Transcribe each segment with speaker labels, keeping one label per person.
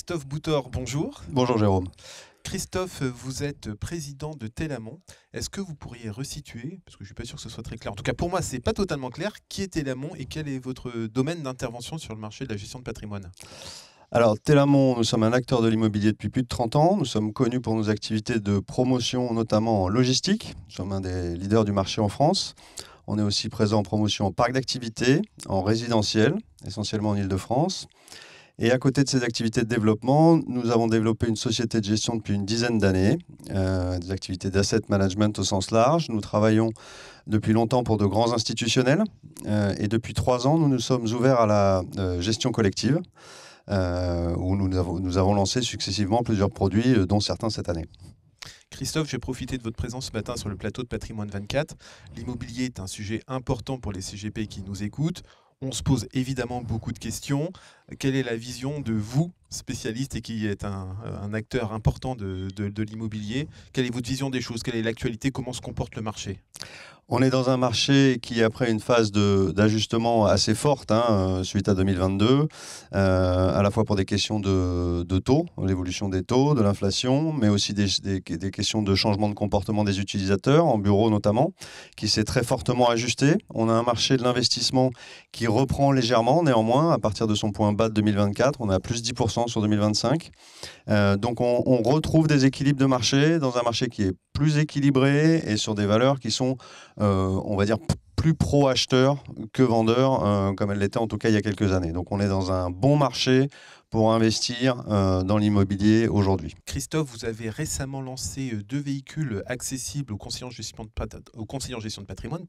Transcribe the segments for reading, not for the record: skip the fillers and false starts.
Speaker 1: Christophe Boutor, bonjour.
Speaker 2: Bonjour Jérôme.
Speaker 1: Christophe, vous êtes président de Telamon. Est-ce que vous pourriez resituer, parce que je ne suis pas sûr que ce soit très clair, en tout cas pour moi ce n'est pas totalement clair, qui est Telamon et quel est votre domaine d'intervention sur le marché de la gestion de patrimoine?
Speaker 2: Alors Telamon, nous sommes un acteur de l'immobilier depuis plus de 30 ans. Nous sommes connus pour nos activités de promotion, notamment en logistique. Nous sommes un des leaders du marché en France. On est aussi présent en promotion en parc d'activités, en résidentiel, essentiellement en Île-de-France. Et à côté de ces activités de développement, nous avons développé une société de gestion depuis une dizaine d'années, des activités d'asset management au sens large. Nous travaillons depuis longtemps pour de grands institutionnels et depuis 3 ans, nous nous sommes ouverts à la gestion collective où nous avons lancé successivement plusieurs produits, dont certains cette année.
Speaker 1: Christophe, j'ai profité de votre présence ce matin sur le plateau de Patrimoine 24. L'immobilier est un sujet important pour les CGP qui nous écoutent. On se pose évidemment beaucoup de questions. Quelle est la vision de vous, spécialiste et qui est un acteur important de l'immobilier? Quelle est votre vision des choses? Quelle est l'actualité? Comment se comporte le marché?
Speaker 2: On est dans un marché qui, après une phase d'ajustement assez forte, suite à 2022, à la fois pour des questions de taux, l'évolution des taux, de l'inflation, mais aussi des questions de changement de comportement des utilisateurs, en bureau notamment, qui s'est très fortement ajusté. On a un marché de l'investissement qui reprend légèrement, néanmoins, à partir de son point bas de 2024, on est à plus 10% sur 2025. Donc on retrouve des équilibres de marché dans un marché qui est plus équilibré et sur des valeurs qui sont, on va dire, plus pro-acheteurs que vendeurs, comme elles l'étaient en tout cas il y a quelques années. Donc on est dans un bon marché pour investir dans l'immobilier aujourd'hui.
Speaker 1: Christophe, vous avez récemment lancé 2 véhicules accessibles aux conseillers en gestion de patrimoine,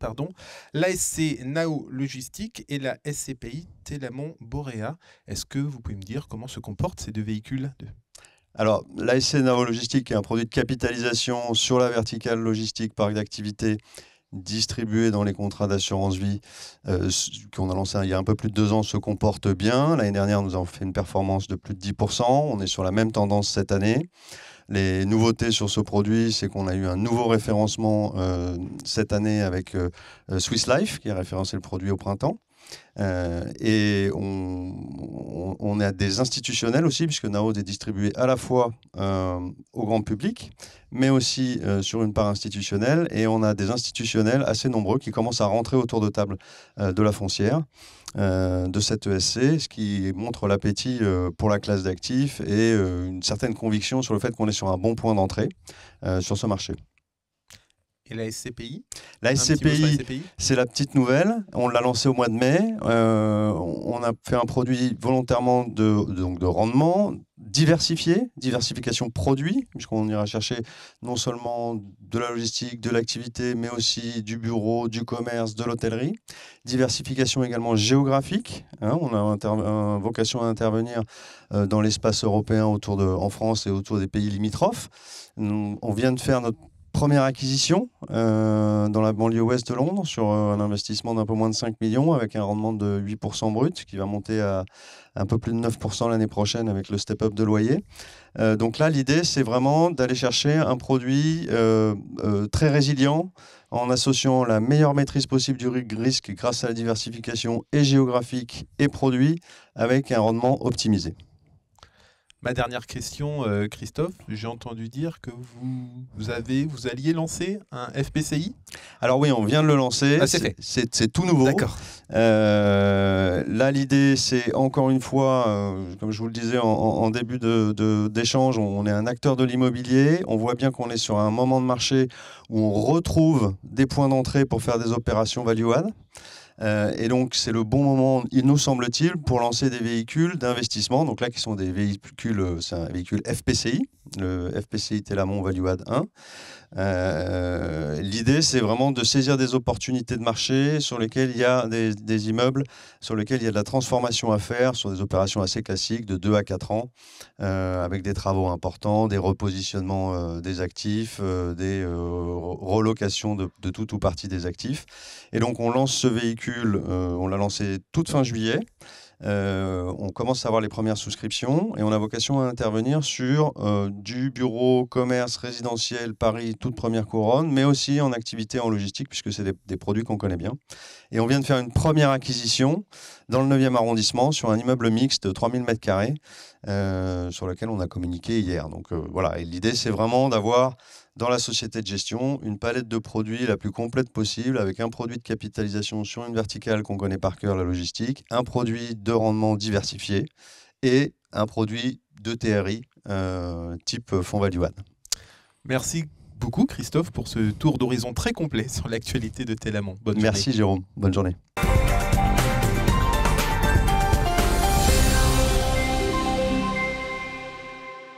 Speaker 1: l'ASC Nao Logistique et la SCPI Telamon Borea. Est-ce que vous pouvez me dire comment se comportent ces 2 véhicules?
Speaker 2: Alors, l'ASC Nao Logistique est un produit de capitalisation sur la verticale logistique parc d'activité distribué dans les contrats d'assurance vie qu'on a lancé il y a un peu plus de 2 ans, se comporte bien. L'année dernière, nous avons fait une performance de plus de 10%. On est sur la même tendance cette année. Les nouveautés sur ce produit, c'est qu'on a eu un nouveau référencement cette année avec Swiss Life, qui a référencé le produit au printemps. Et on a des institutionnels aussi, puisque Nao est distribué à la fois au grand public, mais aussi sur une part institutionnelle. Et on a des institutionnels assez nombreux qui commencent à rentrer autour de table de la foncière, de cette ESC, ce qui montre l'appétit pour la classe d'actifs et une certaine conviction sur le fait qu'on est sur un bon point d'entrée sur ce marché.
Speaker 1: Et la SCPI?
Speaker 2: La SCPI, c'est la petite nouvelle. On l'a lancée au mois de mai. On a fait un produit volontairement de rendement, diversification produit, puisqu'on ira chercher non seulement de la logistique, de l'activité, mais aussi du bureau, du commerce, de l'hôtellerie. Diversification également géographique. On a vocation à intervenir dans l'espace européen en France et autour des pays limitrophes. On vient de faire notre première acquisition dans la banlieue ouest de Londres sur un investissement d'un peu moins de 5 millions avec un rendement de 8% brut qui va monter à un peu plus de 9% l'année prochaine avec le step-up de loyer. Donc là, l'idée, c'est vraiment d'aller chercher un produit très résilient en associant la meilleure maîtrise possible du risque grâce à la diversification et géographique et produit avec un rendement optimisé.
Speaker 1: Ma dernière question, Christophe, j'ai entendu dire que vous alliez lancer un FPCI?
Speaker 2: Alors oui, on vient de le lancer, c'est tout nouveau.
Speaker 1: D'accord.
Speaker 2: Là, l'idée, c'est encore une fois, comme je vous le disais en début d'échange, on est un acteur de l'immobilier, on voit bien qu'on est sur un moment de marché où on retrouve des points d'entrée pour faire des opérations value-add. Et donc, c'est le bon moment, il nous semble-t-il, pour lancer des véhicules d'investissement. Donc là, qui sont des véhicules, c'est un véhicule FPCI, le FPCI Telamon Value Add 1. L'idée, c'est vraiment de saisir des opportunités de marché sur lesquelles il y a des immeubles, sur lesquels il y a de la transformation à faire, sur des opérations assez classiques de 2 à 4 ans, avec des travaux importants, des repositionnements des actifs, des relocations de tout ou partie des actifs. Et donc, on lance ce véhicule, on l'a lancé toute fin juillet. On commence à avoir les premières souscriptions et on a vocation à intervenir sur du bureau, commerce, résidentiel, Paris, toute première couronne, mais aussi en activité en logistique, puisque c'est des produits qu'on connaît bien. Et on vient de faire une première acquisition dans le 9e arrondissement sur un immeuble mixte de 3000 m², sur lequel on a communiqué hier. Donc voilà, et l'idée c'est vraiment d'avoir dans la société de gestion une palette de produits la plus complète possible, avec un produit de capitalisation sur une verticale qu'on connaît par cœur, la logistique, un produit de rendement diversifié et un produit de TRI type fonds value add.
Speaker 1: Merci beaucoup Christophe pour ce tour d'horizon très complet sur l'actualité de Telamon. Bonne journée.
Speaker 2: Merci Jérôme, bonne journée.